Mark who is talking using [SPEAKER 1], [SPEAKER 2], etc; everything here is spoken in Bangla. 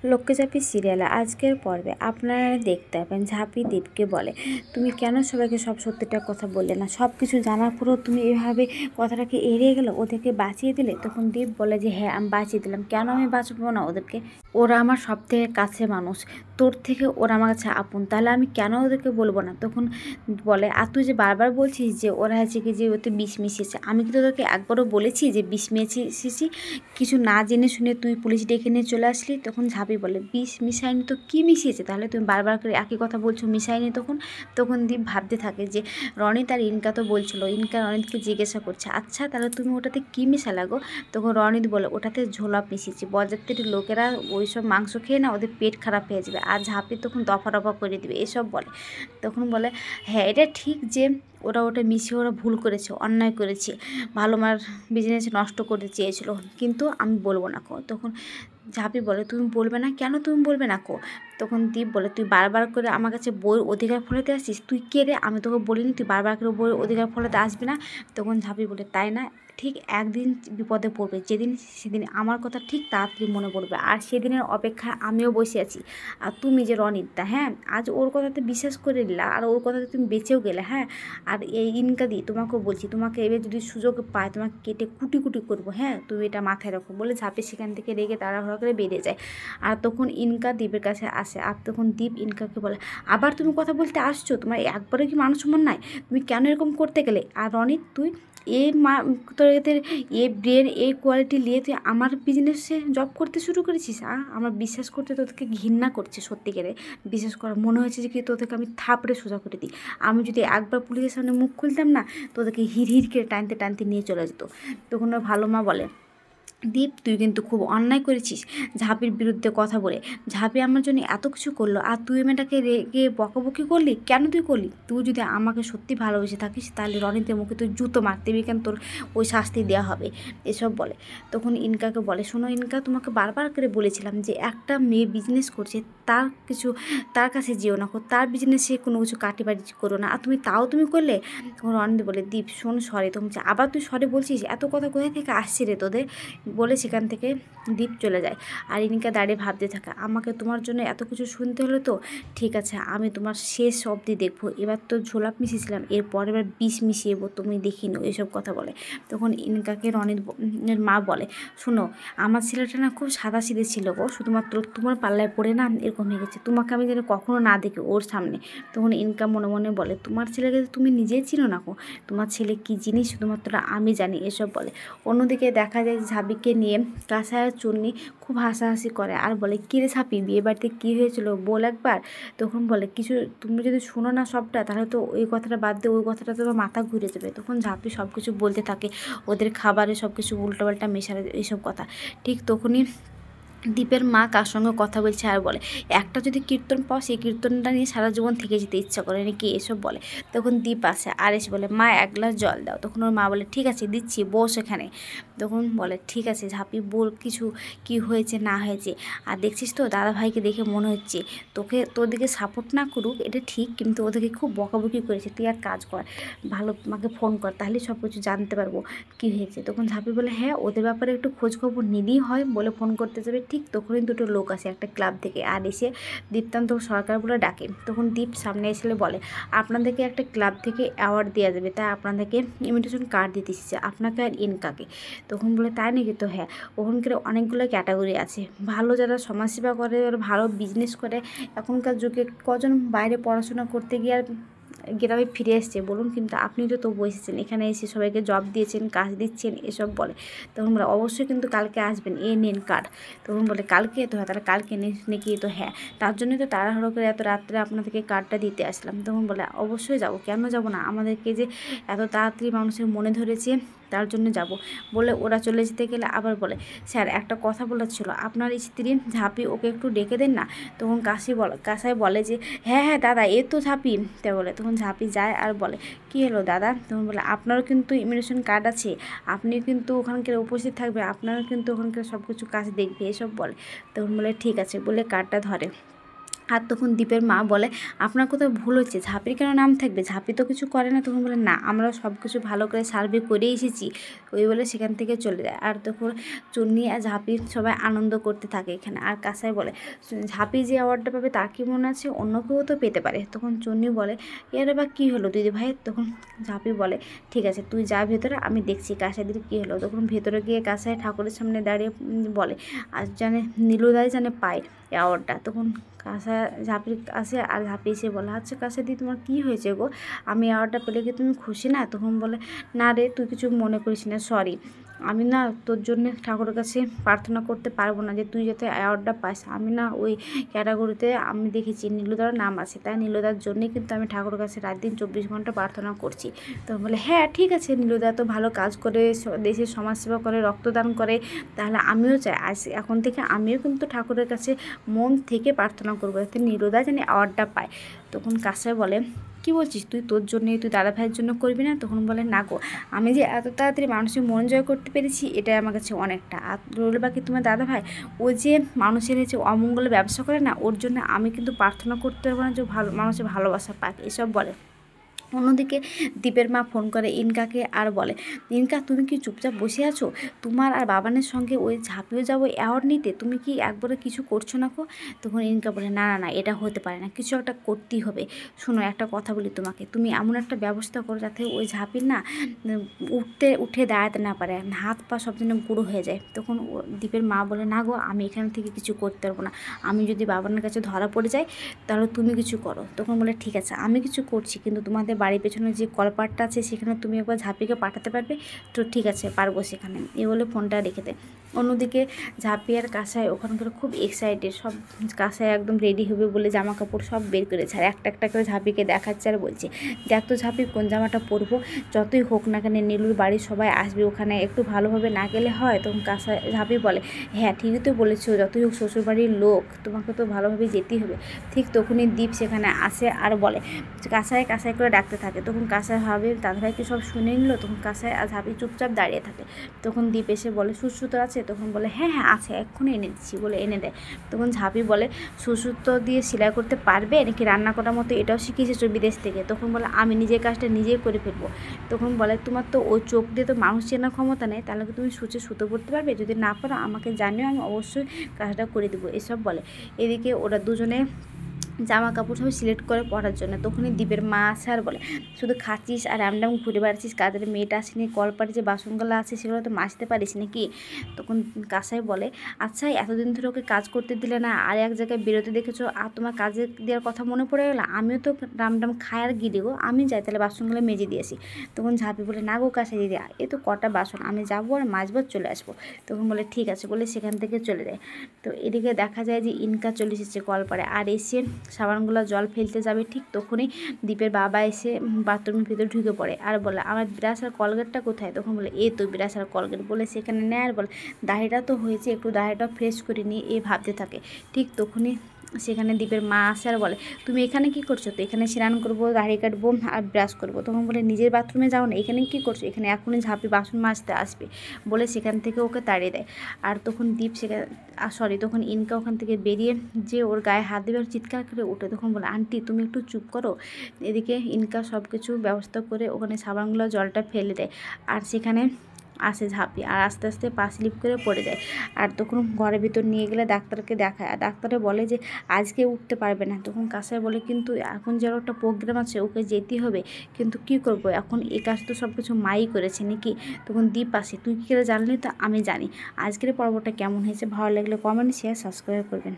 [SPEAKER 1] লক্ষ্মীঝাঁপি সিরিয়ালে আজকের পর্বে আপনারা দেখতে পাবেন ঝাঁপি দীপকে বলে, তুমি কেন সবাইকে সব সত্যিটা কথা বললে না? সব কিছু জানার পরেও তুমি এভাবে কথাটাকে এড়িয়ে গেলে, ওদেরকে বাঁচিয়ে দিলে। তখন দীপ বলে যে হ্যাঁ, আমি বাঁচিয়ে দিলাম। কেন আমি বাঁচবো না ওদেরকে? ওরা আমার সব থেকে কাছে মানুষ, তোর থেকে ওরা আমার কাছে আপন, তাহলে আমি কেন ওদেরকে বলবো না? তখন বলে, আর তুই যে বারবার বলছিস যে ওরা হচ্ছে কি যে ওতে বিষ মিশিয়েছে, আমি কি তোদেরকে একবারও বলেছি যে বিষ মিশিয়েছি? কিছু না জেনে শুনে তুই পুলিশ ডেকে নিয়ে চলে আসলি। তখন ঝাঁপি বলে, বিষ মিশাইনি তো কী মিশিয়েছে? তাহলে তুমি বারবার করে একই কথা বলছো, মিশাইনি। তখন দীপ ভাবতে থাকে যে রনিত আর ইনকা তো বলছিল, ইনকা রনিতকে জিজ্ঞাসা করছে, আচ্ছা তাহলে তুমি ওটাতে কী মিশা লাগো? তখন রনিত বলে, ওটাতে ঝোলা মিশিয়েছি, বরযাত্রীর লোকেরা ওইসব মাংস খেয়ে না ওদের পেট খারাপ হয়ে যাবে, আর ঝাঁপি তখন দফা রফা করে দেবে, এসব বলে। তখন বলে, হ্যাঁ এটা ঠিক যে ওটা মিশিয়ে ওরা ভুল করেছে, অন্যায় করেছে, ভালো মার বিজনেস নষ্ট করতে চেয়েছিল, কিন্তু আমি বলবো না কো। তখন ঝাঁপি বলে, তুমি বলবে না কেন? তুমি বলবে না কো? তখন দীপ বলে, তুই বারবার করে আমার কাছে বইয়ের অধিকার ফলাতে আসছিস, তুই কে রে? আমি তোকে বলিনি তুই বারবার করে বইয়ের অধিকার ফলাতে আসবি না? তখন ঝাঁপি বলে, তাই না? ঠিক একদিন বিপদে পড়বে, সেদিন আমার কথা ঠিক তাড়াতাড়ি মনে পড়বে, আর সেদিনের অপেক্ষায় আমিও বসে আছি। আর তুমি যে রনিতটা, হ্যাঁ আজ ওর কথাতে বিশ্বাস করে নিলা, আর ওর কথাতে তুমি বেঁচেও গেলে, হ্যাঁ। আর এই ইনকা দি, তোমাকেও বলছি, তোমাকে এবার যদি সুযোগ পায় তোমাকে কেটে কুটি কুটি করবো, হ্যাঁ তুমি এটা মাথায় রাখো। বলে ঝাঁপে সেখান থেকে রেগে তাড়াহুড়া করে বেরিয়ে যায়। আর তখন ইনকা দ্বীপের কাছে আসে, আর তখন দ্বীপ ইনকাকে বলে, আবার তুমি কথা বলতে আসছো? তোমার একবারও কি মানুষ মন নাই? তুমি কেন এরকম করতে গেলে? আর রনিত, তুই তোদের এ ব্রেন এই কোয়ালিটি নিয়ে তুই আমার বিজনেসে জব করতে শুরু করেছিস? আমার বিশ্বাস করতে তোদেরকে ঘৃণা করছে সত্যিকারে। বিশ্বাস করা মনে হয়েছে যে কি তোদেরকে আমি থাপড়ে সোজা করে দিই। আমি যদি একবার পুলিশের সামনে মুখ খুলতাম না, তোদেরকে হিড় করে টানতে টানতে নিয়ে চলে যেত। তখন ওর ভালো মা বলে, দীপ তুই কিন্তু খুব অন্যায় করেছিস ঝাঁপির বিরুদ্ধে কথা বলে। ঝাঁপি আমার জন্য এত কিছু করলো, আর তুই মেয়েটাকে রেগে বকাবকি করলি কেন? তুই করলি? তুই যদি আমাকে সত্যি ভালোবেসে থাকিস তাহলে রনিতের মুখে তুই জুতো মারতে কেন, তোর ওই শাস্তি দেওয়া হবে, এসব বলে। তখন ইনকাকে বলে, শোনো ইনকা, তোমাকে বারবার করে বলেছিলাম যে একটা মেয়ে বিজনেস করছে, তার কাছে যেও না, তার বিজনেসে কোনো কিছু কাটিবাড়ি করো না, আর তুমি করলে। তখন রনিত বলে, দীপ শোন সরি। তখন আবার তুই সরি বলছিস? এত কথা কোথায় থেকে আসছে রে তোদের? বলে সেখান থেকে দীপ চলে যায়। আর ইনিকা দাঁড়িয়ে ভাবতে থাকে, আমাকে তোমার জন্য এত কিছু শুনতে হলো তো? ঠিক আছে, আমি তোমার শেষ অবধি দেখবো। এবার তো ঝোলাপ মিশিয়েছিলাম, এরপর এবার বিষ মিশিয়েবো, তুমি দেখিনো, এসব কথা বলে। তখন ইনকাকে রনিত মা বলে, শোনো আমার ছেলেটা না খুব সাদাসিধে ছিল গো, শুধুমাত্র তোমার পাল্লায় পড়ে না এরকম হয়ে গেছে, তোমাকে আমি যেন কখনো না দেখি ওর সামনে। তখন ইনকা মনে মনে বলে, তোমার ছেলেকে তুমি নিজেই চিনো না গো, তোমার ছেলে কী জিনিস শুধুমাত্র আমি জানি, এসব বলে। অন্যদিকে দেখা যায় ঝাঁপিকে নিয়ে কাঁসার চুন্নি খুব হাসাহাসি করে, আর বলে, কিরে ঝাঁপি বিয়ে বাড়িতে কী হয়েছিল বল একবার। তখন বলে, কিছু তুমি যদি শুনো না সবটা, তাহলে তো ওই কথাটা বাদ দিয়ে ওই কথাটা তোমার মাথা ঘুরে যাবে। তখন ঝাঁপি সব কিছু বলতে থাকে, ওদের খাবারে সব কিছু উল্টোপাল্টা মেশালে এইসব কথা। ঠিক তখনই দীপের মা কার সঙ্গে কথা বলছে, আর বলে, একটা যদি কীর্তন পাও সেই কীর্তনটা নিয়ে সারা জীবন থেকে যেতে ইচ্ছা করে নাকি, এসব বলে। তখন দীপ আসে আর এসে বলে, মা এক গ্লাস জল দাও। তখন ওর মা বলে, ঠিক আছে দিচ্ছি, বস এখানে। তখন বলে, ঠিক আছে ঝাঁপি বল, কিছু কি হয়েছে না হয়েছে। আর দেখছিস তো দাদা ভাইকে দেখে মনে হচ্ছে তোর দিকে সাপোর্ট না করুক এটা ঠিক, কিন্তু ওদেরকে খুব বকাবকি করেছে। তুই এক কাজ কর, ভালো মাকে ফোন কর, তাহলে সব কিছু জানতে পারবো কী হয়েছে। তখন ঝাঁপি বলে, হ্যাঁ ওদের ব্যাপারে একটু খোঁজখবর নিলেই হয়, বলে ফোন করতে যাবে। ঠিক তখনই দুটো লোক আসে একটা ক্লাব থেকে, আর এসে দীপ্তান্ত সরকার বলে ডাকে। তখন দীপ সামনে এসে বলে, আপনাদেরকে একটা ক্লাব থেকে অ্যাওয়ার্ড দেওয়া যাবে, তাই আপনাদেরকে ইনভিটেশন কার্ড দিতে এসেছে, আপনাকে আর ইনকাকে। তখন বলে, তাই নাকি? তো হ্যাঁ, ওখানকার অনেকগুলো ক্যাটাগরি আছে, ভালো যারা সমাজসেবা করে, ভালো বিজনেস করে। এখনকার যুগে কজন বাইরে পড়াশোনা করতে গিয়ে আর গ্রামে ফিরে এসছে বলুন? কিন্তু আপনি তো তবু এসেছেন, এখানে এসে সবাইকে জব দিয়েছেন, কাজ দিচ্ছেন, এসব বলে। তখন বলে, অবশ্যই কিন্তু কালকে আসবেন, নেন কার্ড। তখন বলে, কালকে? তো হ্যাঁ তাহলে কালকে নাকি? তো হ্যাঁ, তার জন্যই তো তাড়াহুড়ো করে এত রাত্রে আপনাদেরকে কার্ডটা দিতে আসলাম। তখন বলে, অবশ্যই যাব, কেন যাব না? আমাদেরকে যে এত তাড়াতাড়ি মানুষের মনে ধরেছে তার জন্য যাব। বলে ওরা চলে যেতে গেলে আবার বলে, স্যার একটা কথা বলার ছিল, আপনার স্ত্রী ঝাঁপি, ওকে একটু ডেকে দেন না। তখন কাসাই বলে যে, হ্যাঁ হ্যাঁ দাদা এ তো ঝাঁপি। তা বলে, তখন ঝাঁপি যায় আর বলে, কী হলো দাদা? তখন বলে, আপনারও কিন্তু ইমিগ্রেশন কার্ড আছে, আপনিও কিন্তু ওখানকার উপস্থিত থাকবে, আপনারও কিন্তু ওখানকার সব কিছু কাজ দেখবে, এসব বলে। তখন বলে, ঠিক আছে, বলে কার্ডটা ধরে। আর তখন দীপের মা বলে আপনার কোথাও ভুল হচ্ছে, ঝাঁপির কেন নাম থাকবে, ঝাঁপি তো কিছু করে না। তখন বলে না, আমরা সব কিছু ভালো করে সার্ভে করে এসেছি, ওই বলে সেখান থেকে চলে যায়। আর তখন চুন্নি আর ঝাঁপি সবাই আনন্দ করতে থাকে এখানে। আর কাসাই বলে ঝাঁপি যে অ্যাওয়ার্ডটা পাবে তার কি মনে আছে, অন্য কেউ তো পেতে পারে। তখন চুন্নি বলে এর বা কী হলো দিদি ভাই। তখন ঝাঁপি বলে ঠিক আছে তুই যা ভেতরে, আমি দেখছি কাসাইদের কী হলো। তখন ভেতরে গিয়ে কাসাই ঠাকুরের সামনে দাঁড়িয়ে বলে আর জানে নীলুদাই জানে পায় অ্যাওয়ার্ডটা। তখন কাসা ঝাঁপি আসে আর ঝাঁপি এসে বলে আচ্ছা কাসা দি তোমার কী হয়েছে গো, আমি অ্যাওয়ার্ডটা পেলে কি তুমি খুশি না? তখন বলে না রে, তুই কিছু মনে করিস না, সরি, আমি না তোর জন্য ঠাকুরের কাছে প্রার্থনা করতে পারবো না যে তুই যাতে অ্যাওয়ার্ডটা পাস। আমি না ওই ক্যাটাগরিতে আমি দেখেছি নীলুদার নাম আছে, তাই নীলুদার জন্যই কিন্তু আমি ঠাকুরের কাছে রাত দিন 24 ঘন্টা প্রার্থনা করছি। তো বলে হ্যাঁ ঠিক আছে, নীলুদা তো ভালো কাজ করে, দেশের সমাজসেবা করে, রক্তদান করে, তাহলে আমিও চাই আজ এখন থেকে আমিও কিন্তু ঠাকুরের কাছে মন থেকে প্রার্থনা করবো যাতে নীলুদা যেন অ্যাওয়ার্ডটা পায়। তখন কাসাই বলে কী বলছিস তুই, তোর জন্যে, তুই দাদা ভাইয়ের জন্য করবি না? তখন বলে না গো, আমি যে এত তাড়াতাড়ি মানুষের মন জয় করতে পেরেছি এটাই আমার কাছে অনেকটা। আর রইল বাকি তোমার দাদা ভাই, ও যে মানুষের যে অমঙ্গলে ব্যবসা করে না, ওর জন্য আমি কিন্তু প্রার্থনা করতে পারবো না যে ভালো মানুষের ভালোবাসা পাক, এসব বলে। অন্যদিকে দীপের মা ফোন করে ইনকাকে আর বলে ইনকা তুমি কি চুপচাপ বসে আছো, তোমার আর বাবানের সঙ্গে ওই ঝাঁপিয়ে যাবো অ্যাওয়ার্ড নিতে, তুমি কি একবারে কিছু করছো না গো? তখন ইনকা বলে না না না, এটা হতে পারে না, কিছু একটা করতেই হবে। শোনো একটা কথা বলি তোমাকে, তুমি এমন একটা ব্যবস্থা করো যাতে ওই ঝাঁপির না উঠে দাঁড়াতে না পারে, হাত পা সব যেন গুঁড়ো হয়ে যায়। তখন দীপের মা বলে না গো, আমি এখান থেকে কিছু করতে পারবো না, আমি যদি বাবানের কাছে ধরা পড়ে যাই তাহলে তুমি কিছু করো। তখন বলে ঠিক আছে আমি কিছু করছি, কিন্তু তোমাদের বাড়ির পেছনে যে কলপাটটা আছে সেখানে তুমি একবার ঝাঁপিকে পাঠাতে পারবে তো? ঠিক আছে পারবো সেখানে, এ বলে ফোনটা রেখে দেয়। অন্যদিকে ঝাঁপি আর কাসাই ওখানকার খুব এক্সাইটেড, সব কাসাই একদম রেডি হবে বলে জামা কাপড় সব বের করেছে আর একটা একটা করে ঝাঁপিকে দেখাচ্ছে আর বলছে দেখ তো ঝাঁপি কোন জামাটা পরবো, যতই হোক না কেন নীলুর বাড়ির সবাই আসবে ওখানে, একটু ভালোভাবে না গেলে হয়? তখন কাসাই ঝাঁপি বলে হ্যাঁ ঠিকই তো বলেছো, যতই হোক শ্বশুরবাড়ির লোক, তোমাকে তো ভালোভাবে যেতেই হবে। ঠিক তখনই দীপ সেখানে আসে আর বলে কাসাই কাসাই করে ডাকতে থাকে। তখন কাসাই ভাবে দাদাভাইকে সব শুনে নিল, তখন কাসাই আর ঝাঁপি চুপচাপ দাঁড়িয়ে থাকে। তখন দীপ এসে বলে সুসুতো আছে? তখন বলে হ্যাঁ হ্যাঁ আছে, এক্ষুনি এনে দিচ্ছি বলে এনে দেয়। তখন ঝাঁপি বলে সুসুতো দিয়ে সেলাই করতে পারবে নাকি, রান্না করার মতো এটাও শিখে এসেছো বিদেশ থেকে? তখন বলে আমি নিজের কাজটা নিজেই করে ফেলবো। তখন বলে তোমার তো ওই চোখ দিয়ে তো মানুষ চেনার ক্ষমতা নেই, তাহলে কি তুমি সূচে সুতো পড়তে পারবে? যদি না পারো আমাকে জানিও, আমি অবশ্যই কাজটা করে দেবো, এসব বলে। এদিকে ওরা দুজনে জামা কাপড় সব সিলেক্ট করে পরার জন্য। তখনই দীপের মা আসে আর বলে শুধু খাচ্ছিস আর রামডাম ঘুরে বেড়াচ্ছিস, কাজের মেয়েটা আসেনি, কলপাড়ে যে বাসনগুলো আছে সেগুলো তো মাজতে পারিস নাকি? তখন কাসাই বলে আচ্ছা এতদিন ধরে ওকে কাজ করতে দিলে না, আর এক জায়গায় বেরোতে দেখেছো আর তোমার কাজে দেওয়ার কথা মনে পড়ে গেলো? আমিও তো রামডাম খাই আর গিরি গো, আমি যাই তাহলে বাসনগুলো মেজে দিয়েছি। তখন ঝাঁপি বলে না গো কাসাই দিদি, এ তো কটা বাসন, আমি যাবো আর মাজবো চলে আসবো। তখন বলে ঠিক আছে বলে সেখান থেকে চলে যায়। তো এদিকে দেখা যায় যে ইনকা চলে এসেছে কলপাড়ে আর এসে সাবানগুলো জল ফেলতে যাবে, ঠিক তখনই দীপের বাবা এসে বাথরুমের ভিতরে ঢুকে পড়ে আর বলে আমার ব্রাশ আর কলগেটটা কোথায়? তখন বলে এই তো ব্রাশ আর কলগেট বলে সেখানে নেয় আর বলে দাড়িটা তো হয়েছে, একটু দাড়িটা ফ্রেশ করে নিয়ে এ ভাবতে থাকে। ঠিক তখনই সেখানে দীপের মা আসে আর বলে তুমি এখানে কি করছো? তো এখানে স্নান করবো, দাড়ি কাটবো আর ব্রাশ করবো। তখন বলে নিজের বাথরুমে যাও না, এখানে কি করছো? এখানে এখনই ঝাঁপি বাসন মাজতে আসবে বলে সেখান থেকে ওকে তাড়িয়ে দেয়। আর তখন দীপ সেখানে তখন ইনকা ওখান থেকে বেরিয়ে যে ওর গায়ে হাত দেবে চিৎকার করে ওঠে। তখন বলে আন্টি তুমি একটু চুপ করো। এদিকে ইনকা সব কিছু ব্যবস্থা করে ওখানে সাবানগুলো জলটা ফেলে দেয় আর সেখানে আসে ঝাঁপি আর আস্তে আস্তে পা স্লিপ করে পড়ে যায়। আর তখন ঘরের ভিতর নিয়ে গেলে ডাক্তারকে দেখায় আর ডাক্তারে বলে যে আজকে উঠতে পারবে না। তখন কাসাই বলে কিন্তু এখন যেন একটা প্রোগ্রাম আছে ওকে যেতেই হবে, কিন্তু কি করব এখন, এই কাজ তো সব কিছু মাই করেছে নাকি? তখন দীপ আসে তুই কী করে জানলি? তো আমি জানি। আজকের পর্বটা কেমন হয়েছে, ভালো লাগলে কমেন্ট শেয়ার সাবস্ক্রাইব করবেন।